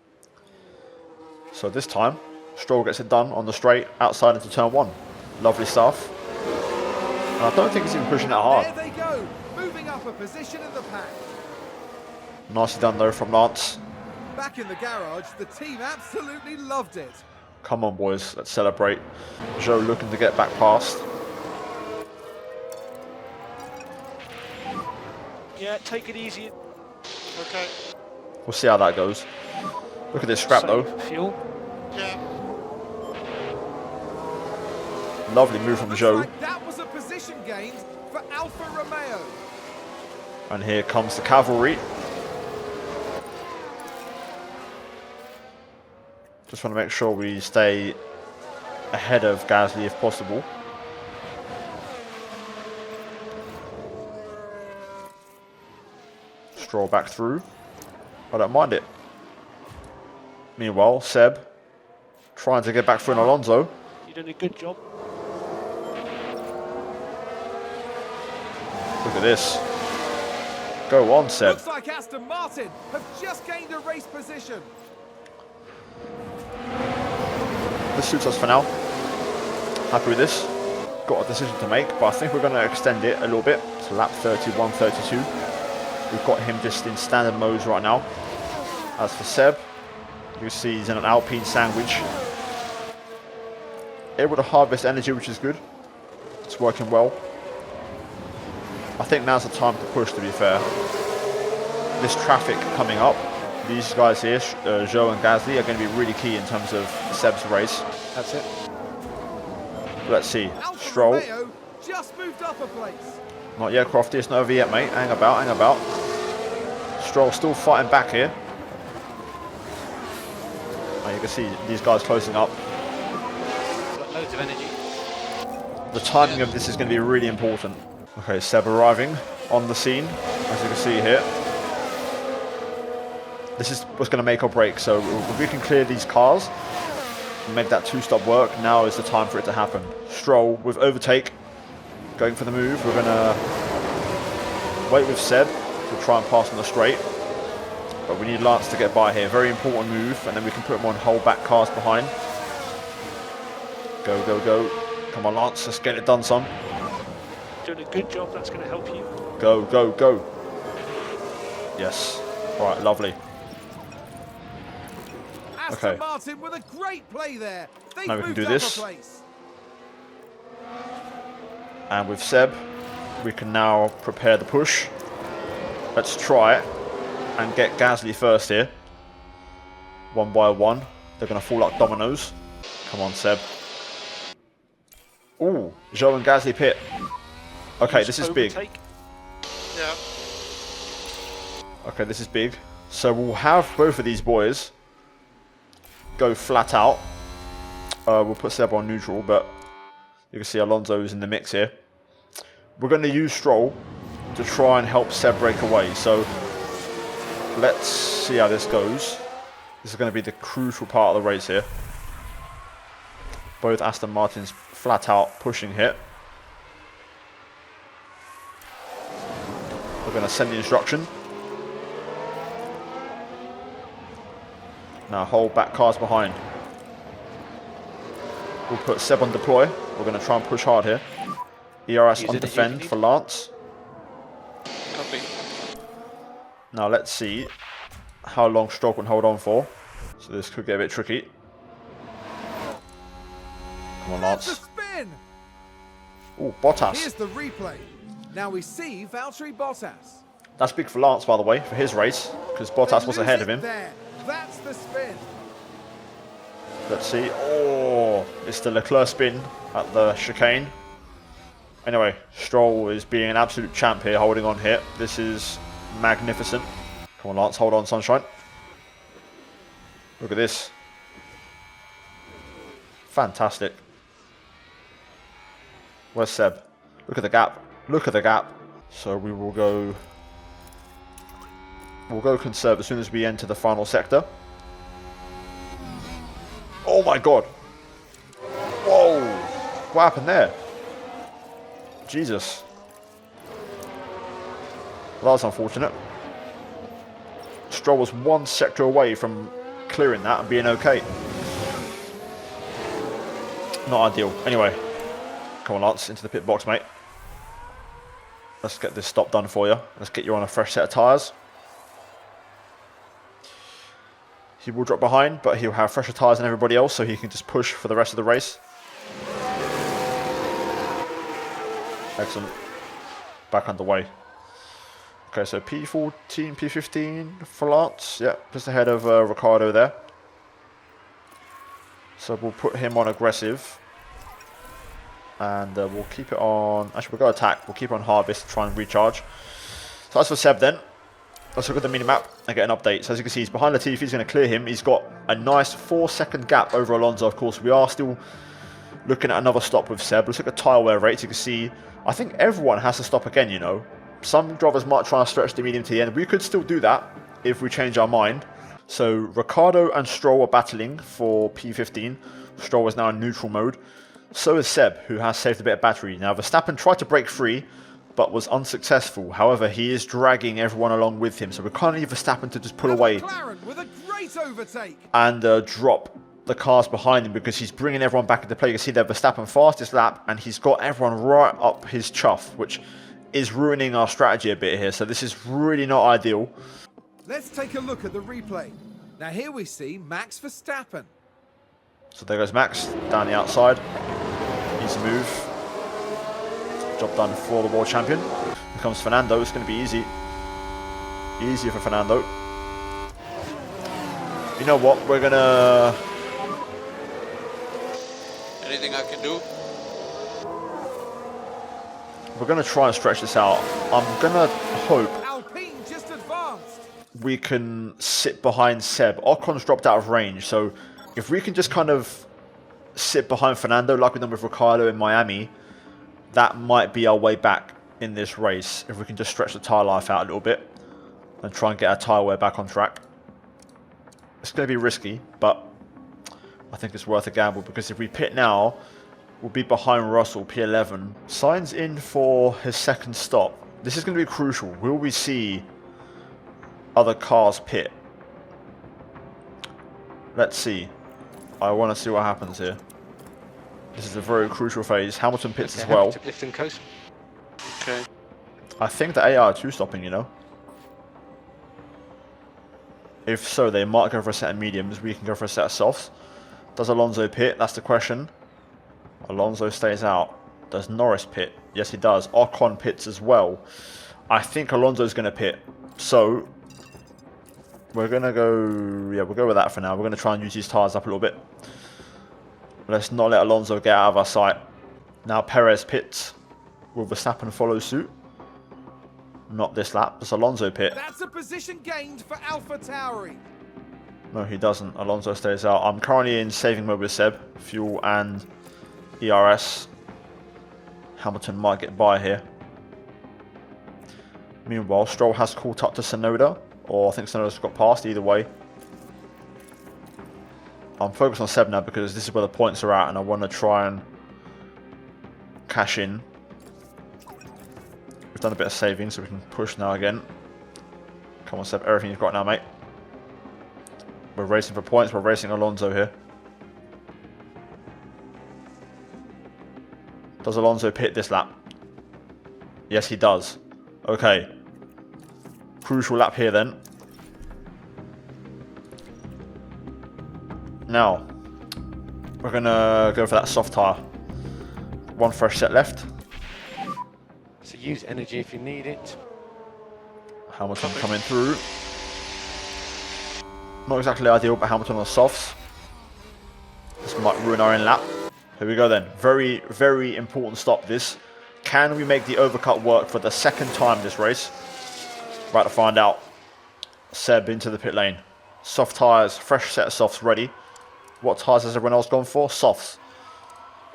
So this time, Stroll gets it done on the straight outside into turn 1. Lovely stuff. And I don't think he's even pushing that hard. There they go, moving up a position in the pack. Nicely done though from Lance. Back in the garage, the team absolutely loved it. Come on boys, let's celebrate. Zhou looking to get back past. Yeah, take it easy. Okay. We'll see how that goes. Look at this scrap Save though. fuel. Yeah. Lovely move from Looks Zhou. like that was a position gained for Alfa Romeo. And here comes the cavalry. Just want to make sure we stay ahead of Gasly if possible. Stroll back through. I don't mind it. Meanwhile, Seb trying to get back through Alonso. You're doing a good job. Look at this. Go on, Seb. Looks like Aston Martin have just gained a race position. This suits us for now. Happy with this. Got a decision to make, but I think we're going to extend it a little bit to lap 31, 32. We've got him just in standard modes right now. As for Seb, you see he's in an Alpine sandwich. Able to harvest energy, which is good. It's working well. I think now's the time to push, to be fair. This traffic coming up, these guys here, Zhou and Gasly, are going to be really key in terms of Seb's race. That's it. Let's see. Alfa Stroll. Romeo just moved up a place. Not yet, Crofty. It's not over yet, mate. Hang about, hang about. Stroll still fighting back here. You can see these guys closing up. Got loads of energy. The timing of this is going to be really important. Okay, Seb arriving on the scene, as you can see here. This is what's going to make or break. So if we can clear these cars and make that two-stop work, now is the time for it to happen. Stroll with overtake, going for the move. We're going to wait with Seb to try and pass on the straight. But we need Lance to get by here. Very important move, and then we can put him on hold back cars behind. Go, go, go. Come on, Lance, let's get it done, son. Doing a good job, that's going to help you. Go, go, go. Yes. All right, lovely. Aston Okay. Martin with a great play there. They've Now we can moved do up this. a place. And with Seb, we can now prepare the push. Let's try it and get Gasly first here. One by one. They're going to fall like dominoes. Come on, Seb. Ooh, Zhou and Gasly pit. Okay, Use this is big. overtake. Yeah. Okay, this is big. So we'll have both of these boys go flat out. We'll put Seb on neutral, but you can see Alonso's in the mix here. We're going to use Stroll to try and help Seb break away. So let's see how this goes. This is going to be the crucial part of the race here. Both Aston Martins flat out pushing here. We're going to send the instruction. Now hold back cars behind. We'll put Seb on deploy. We're going to try and push hard here. ERS Use on it as you defend need. for Lance. Copy. Now let's see how long Stroll can hold on for. So this could get a bit tricky. Come on, That's a Lance. spin. Oh, Bottas. Here's the replay. Now we see Valtteri Bottas. That's big for Lance, by the way, for his race, because Bottas They was lose ahead it of him. There. That's the spin. Let's see. Oh, it's the Leclerc spin at the chicane. Anyway, Stroll is being an absolute champ here, holding on here. This is magnificent. Come on, Lance, hold on, sunshine. Look at this. Fantastic. Where's Seb? Look at the gap. Look at the gap. So we will go... We'll go conserve as soon as we enter the final sector. Oh my god. Whoa. What happened there? Jesus. Well, that was unfortunate. Stroll was one sector away from clearing that and being okay. Not ideal. Anyway. Come on, Lance, into the pit box, mate. Let's get this stop done for you. Let's get you on a fresh set of tyres. He will drop behind, but he'll have fresher tyres than everybody else, so he can just push for the rest of the race. Excellent. Back underway. Okay, so P14, P15 for Lance. Yeah, just ahead of Ricciardo there. So we'll put him on aggressive. And we'll keep it on... Actually, we'll go attack. We'll keep it on harvest to try and recharge. So that's for Seb then. Let's look at the mini-map and get an update. So as you can see, he's behind Latifi. He's going to clear him. He's got a nice 4-second gap over Alonso. Of course, we are still looking at another stop with Seb. Let's look at tyre wear rates. You can see, I think everyone has to stop again, you know. Some drivers might try and stretch the medium to the end. We could still do that if we change our mind. So Ricciardo and Stroll are battling for P15. Stroll is now in neutral mode. So is Seb, who has saved a bit of battery. Now Verstappen tried to break free, but was unsuccessful. However, he is dragging everyone along with him. So we can't leave Verstappen to just pull away with a great overtake. and drop the cars behind him, because he's bringing everyone back into play. You can see there Verstappen fastest lap, and he's got everyone right up his chuff, which is ruining our strategy a bit here. So this is really not ideal. Let's take a look at the replay. Now here we see Max Verstappen. So there goes Max down the outside. Easy move. Job done for the world champion. Here comes Fernando. It's going to be easy. Easier for Fernando. You know what? We're going to... Anything I can do? We're going to try and stretch this out. I'm going to hope Alpine just advanced. we can sit behind Seb. Ocon's dropped out of range, so if we can just kind of sit behind Fernando like we've done with Ricciardo in Miami, that might be our way back in this race. If we can just stretch the tyre life out a little bit and try and get our tyre wear back on track. It's going to be risky, but I think it's worth a gamble, because if we pit now, we'll be behind Russell, P11. Sainz in for his second stop. This is going to be crucial. Will we see other cars pit? Let's see. I want to see what happens here. This is a very crucial phase. Hamilton pits as well. Lift and coast. Okay. I think the AI are two-stopping, you know. If so, they might go for a set of mediums. We can go for a set of softs. Does Alonso pit? That's the question. Alonso stays out. Does Norris pit? Yes, he does. Ocon pits as well. I think Alonso's going to pit. So, we're going to go... Yeah, we'll go with that for now. We're going to try and use these tyres up a little bit. Let's not let Alonso get out of our sight. Now Perez pits. Will Verstappen follow suit? Not this lap. Does Alonso pit? That's a position gained for AlphaTauri. No, he doesn't. Alonso stays out. I'm currently in saving mode with Seb. Fuel and ERS. Hamilton might get by here. Meanwhile, Stroll has caught up to Tsunoda. Or I think Tsunoda's got past. Either way. I'm focused on Seb now because this is where the points are at, and I want to try and cash in. We've done a bit of saving, so we can push now again. Come on, Seb. Everything you've got now, mate. We're racing for points. We're racing Alonso here. Does Alonso pit this lap? Yes, he does. Okay. Crucial lap here then. Now, we're going to go for that soft tyre. One fresh set left. So use energy if you need it. Hamilton coming through. Not exactly ideal, but Hamilton on the softs. This might ruin our in lap. Here we go then. Very, very important stop this. Can we make the overcut work for the second time this race? About to find out. Seb into the pit lane. Soft tyres, fresh set of softs ready. What tyres has everyone else gone for? Softs.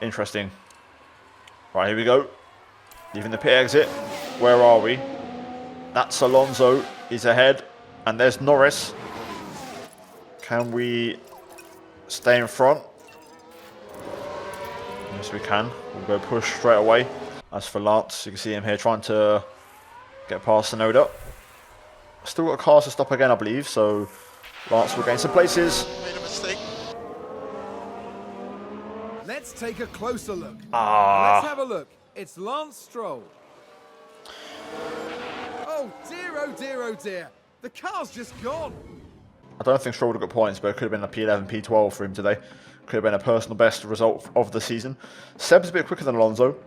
Interesting. Right, here we go. Leaving the pit exit. Where are we? That's Alonso. He's ahead. And there's Norris. Can we stay in front? Yes, we can. We'll go push straight away. As for Lance, you can see him here trying to get past Tsunoda. Still got cars to stop again, I believe. So Lance will gain some places. Made a mistake. Let's take a closer look. Ah. Let's have a look. It's Lance Stroll. Oh dear, oh dear, oh dear. The car's just gone. I don't think Stroll would have got points, but it could have been a P11, P12 for him today. Could have been a personal best result of the season. Seb's a bit quicker than Alonso.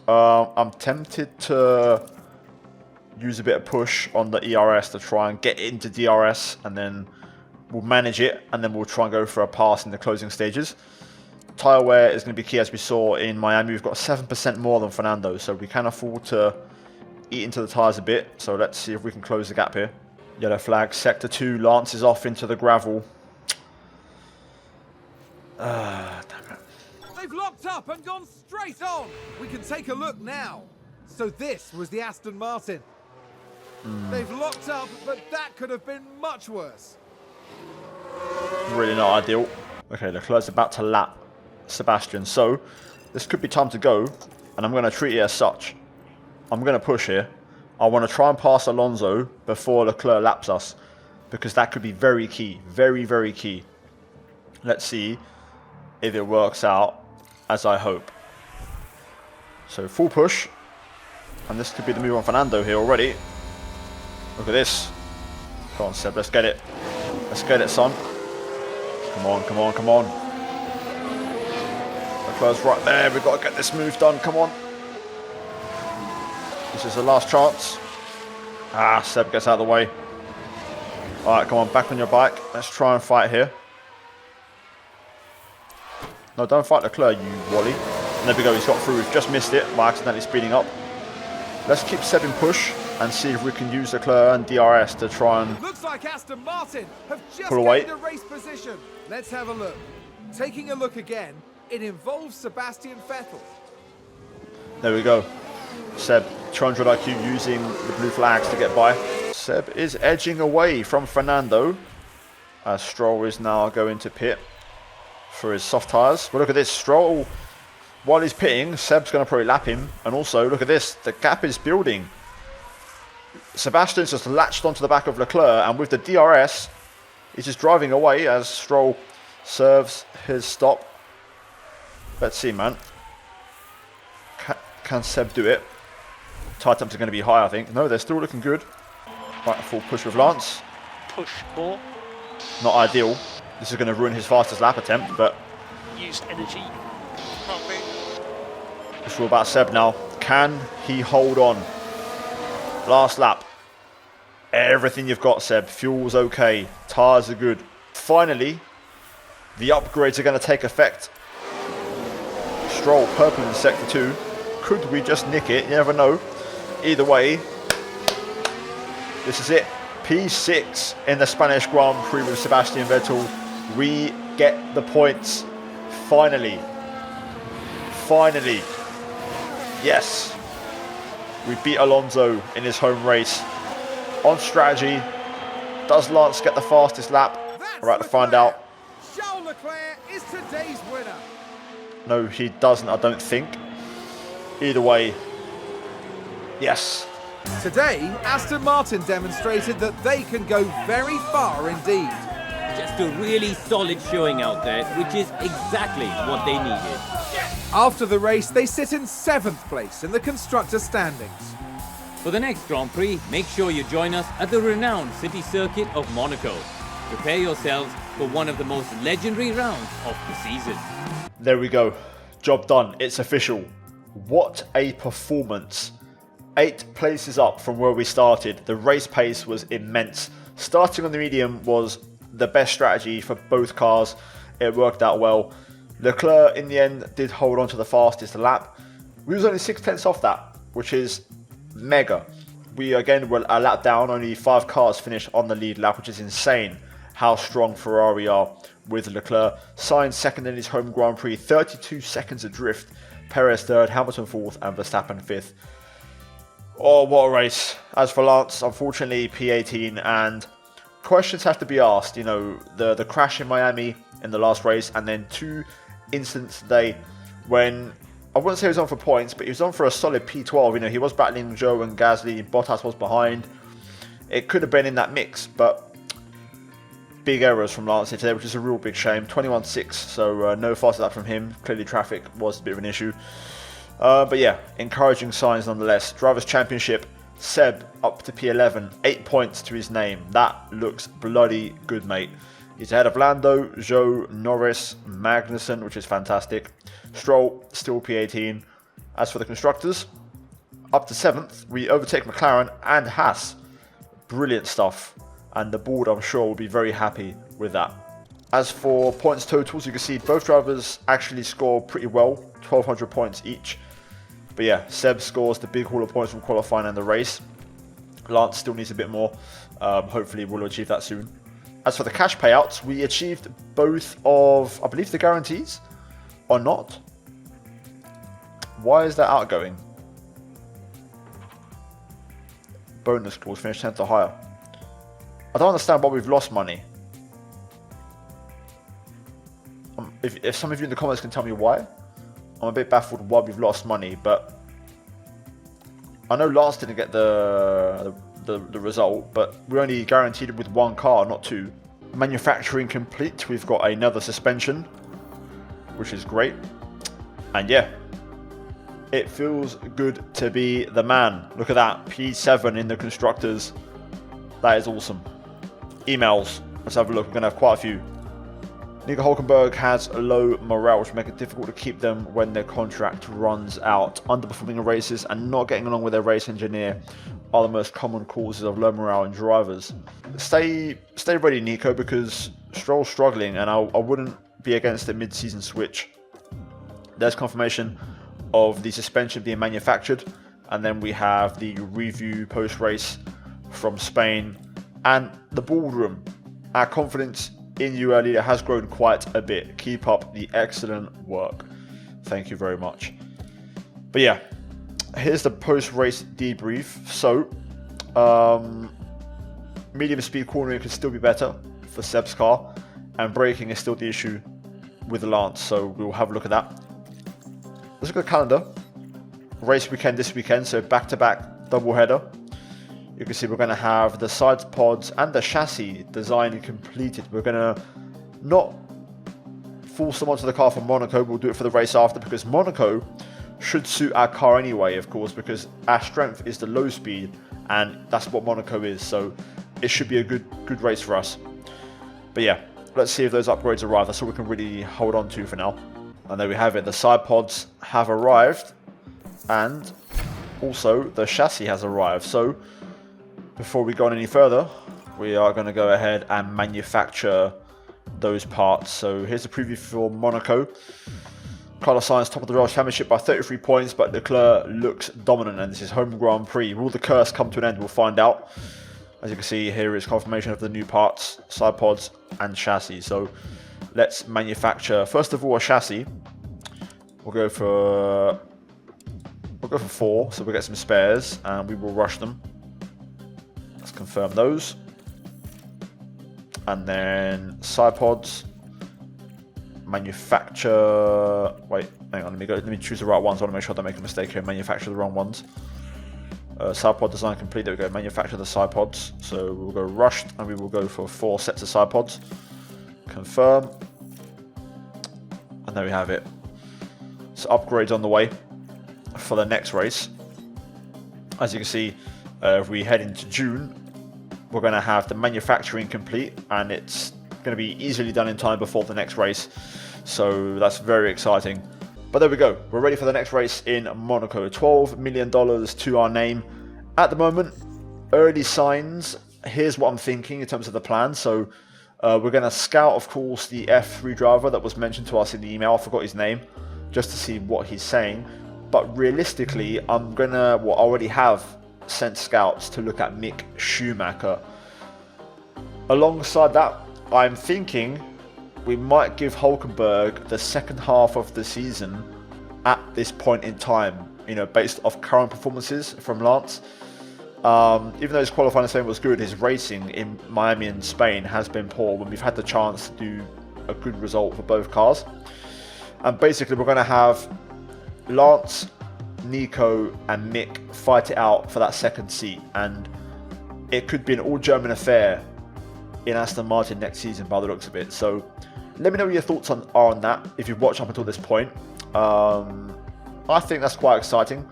I'm tempted to use a bit of push on the ERS to try and get into DRS, and then we'll manage it, and then we'll try and go for a pass in the closing stages. Tyre wear is going to be key, as we saw in Miami. We've got 7% more than Fernando, so we can afford to eat into the tyres a bit. So let's see if we can close the gap here. Yellow flag, sector 2, Lance is off into the gravel. Damn it. They've locked up and gone straight on. We can take a look now. So this was the Aston Martin. They've locked up, but that could have been much worse. Really not ideal. Okay, Leclerc's about to lap Sebastian, so this could be time to go, and I'm going to treat it as such. I'm going to push here. I want to try and pass Alonso before Leclerc laps us, because that could be very key. Very, very key. Let's see if it works out as I hope. So full push, and this could be the move on Fernando here already. Look at this. Come on, Seb, let's get it. Let's get it, son. Come on, come on, come on. Leclerc's right there. We've got to get this move done. Come on. This is the last chance. Ah, Seb gets out of the way. Alright, come on, back on your bike. Let's try and fight here. No, don't fight Leclerc, you wally. And there we go, he's got through. We've just missed it by accidentally speeding up. Let's keep Seb in push and see if we can use Leclerc and DRS to try and Looks like Aston Martin have just pull away. gained a race position. Let's have a look. Taking a look again, it involves Sebastian Vettel. There we go. Seb, 200 IQ using the blue flags to get by. Seb is edging away from Fernando as Stroll is now going to pit for his soft tyres. But look at this, Stroll, while he's pitting, Seb's going to probably lap him. And also, look at this, the gap is building. Sebastian's just latched onto the back of Leclerc, and with the DRS, he's just driving away as Stroll serves his stop. Let's see, man. Can Seb do it? Tyre temps are going to be high, I think. No, they're still looking good. Right, full push with Lance. Push more. Not ideal. This is going to ruin his fastest lap attempt, but Use energy. Copy. it's all about Seb now. Can he hold on? Last lap. Everything you've got, Seb. Fuel's okay. Tyres are good. Finally, the upgrades are going to take effect. Stroll purple in sector 2. Could we just nick it? You never know. Either way, this is it. P6 in the Spanish Grand Prix with Sebastian Vettel. We get the points. Finally. Finally. Yes. We beat Alonso in his home race. On strategy, does Lance get the fastest lap? We're about to find out. Charles Leclerc is today's winner. No, he doesn't, I don't think. Either way, yes. Today, Aston Martin demonstrated that they can go very far indeed. Just a really solid showing out there, which is exactly what they needed. After the race, they sit in 7th place in the constructor standings. For the next Grand Prix, make sure you join us at the renowned city circuit of Monaco. Prepare yourselves for one of the most legendary rounds of the season. There we go. Job done. It's official. What a performance. 8 places up from where we started. The race pace was immense. Starting on the medium was the best strategy for both cars. It worked out well. Leclerc in the end did hold on to the fastest lap. We was only 6 tenths off that, which is mega. We again were a lap down. Only 5 cars finished on the lead lap, which is insane how strong Ferrari are with Leclerc. Sainz second in his home Grand Prix, 32 seconds adrift. Perez third, Hamilton fourth, and Verstappen fifth. Oh, what a race. As for Lance, unfortunately P18, and questions have to be asked. You know, the crash in Miami in the last race, and then 2 incidents today when, I wouldn't say he was on for points, but he was on for a solid P12. You know, he was battling Joe and Gasly, Bottas was behind. It could have been in that mix, but big errors from Lance today, which is a real big shame. 21.6, so no fast lap from him. Clearly traffic was a bit of an issue. But yeah, encouraging signs nonetheless. Drivers' Championship, Seb up to P11, 8 points to his name. That looks bloody good, mate. He's ahead of Lando, Zhou, Norris, Magnussen, which is fantastic. Stroll, still P18. As for the constructors, up to 7th, we overtake McLaren and Haas. Brilliant stuff. And the board, I'm sure, will be very happy with that. As for points totals, you can see both drivers actually score pretty well, 1,200 points each. But yeah, Seb scores the big haul of points from qualifying and the race. Lance still needs a bit more. Hopefully we'll achieve that soon. As for the cash payouts, we achieved both of, I believe, the guarantees, or not. Why is that outgoing? bonus clause, finish 10th or higher. I don't understand why we've lost money. If some of you in the comments can tell me why, I'm a bit baffled why we've lost money, but I know Lance didn't get the result, but we're only guaranteed with 1 car, not 2. Manufacturing complete, we've got another suspension, which is great. And yeah, it feels good to be the man. Look at that, P7 in the constructors. That is awesome. Emails, let's have a look. We're going to have quite a few. Nico Hulkenberg has a low morale, which make it difficult to keep them when their contract runs out. Underperforming in races and not getting along with their race engineer are the most common causes of low morale in drivers. Stay ready, Nico, because Stroll's struggling, and I wouldn't be against a mid-season switch. There's confirmation of the suspension being manufactured, and then we have the review post-race from Spain and the boardroom. Our confidence in you, our leader, has grown quite a bit. Keep up the excellent work. Thank you very much. But yeah, here's the post-race debrief. So, medium speed cornering could still be better for Seb's car, and braking is still the issue with Lance, so we'll have a look at that. Let's look at the calendar. Race weekend this weekend, so back-to-back double header. You can see we're going to have the side pods and the chassis design and completed. We're going to not force them onto the car for Monaco. We'll do it for the race after, because Monaco should suit our car anyway, of course, because our strength is the low speed, and that's what Monaco is. So it should be a good race for us. But yeah, let's see if those upgrades arrive. That's all we can really hold on to for now. And there we have it. The side pods have arrived, and also the chassis has arrived. So before we go on any further, we are going to go ahead and manufacture those parts. So here's a preview for Monaco. Carlos Sainz top of the World Championship by 33 points, but Leclerc looks dominant, and this is home Grand Prix. Will the curse come to an end? We'll find out. As you can see, here is confirmation of the new parts, side pods and chassis. So let's manufacture, first of all, a chassis. We'll go for 4, so we'll get some spares, and we will rush them. Let's confirm those. And then side pods. Manufacture. Wait, hang on. Let me choose the right ones. I want to make sure I don't make a mistake here. Manufacture the wrong ones. Side pod design complete. There we go. Manufacture the side pods. So we'll go rushed, and we will go for 4 sets of side pods. Confirm. And there we have it. So upgrades on the way for the next race. As you can see, if we head into June, we're going to have the manufacturing complete, and it's going to be easily done in time before the next race. So that's very exciting. But there we go. We're ready for the next race in Monaco. $12 million to our name. At the moment, early signs. Here's what I'm thinking in terms of the plan. So we're going to scout, of course, the F3 driver that was mentioned to us in the email. I forgot his name, just to see what he's saying. But realistically, I'm going to, well, I already have sent scouts to look at Mick Schumacher. Alongside that, I'm thinking we might give Hulkenberg the second half of the season at this point in time, you know, based off current performances from Lance. Even though his qualifying statement was good, his racing in Miami and Spain has been poor when we've had the chance to do a good result for both cars. And basically, we're going to have Lance, Nico and Mick fight it out for that second seat, and it could be an all-German affair in Aston Martin next season by the looks of it. So let me know what your thoughts are on that if you've watched up until this point. I think that's quite exciting.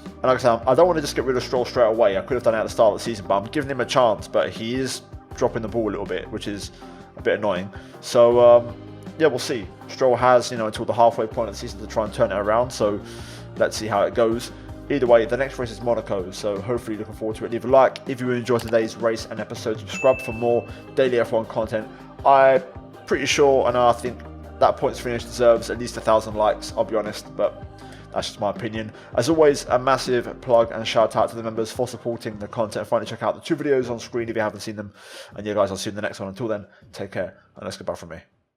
And like I said, I don't want to just get rid of Stroll straight away. I could have done it at the start of the season, but I'm giving him a chance. But he is dropping the ball a little bit, which is a bit annoying. So yeah, we'll see. Stroll has, you know, until the halfway point of the season to try and turn it around. So let's see how it goes. Either way, the next race is Monaco, so hopefully looking forward to it. Leave a like if you enjoyed today's race and episode. Subscribe for more daily F1 content. I'm pretty sure, and I think that points finish deserves at least 1,000 likes, I'll be honest, but that's just my opinion. As always, a massive plug and shout out to the members for supporting the content. Finally, check out the 2 videos on screen if you haven't seen them. And yeah, guys, I'll see you in the next one. Until then, take care, and let's goodbye from me.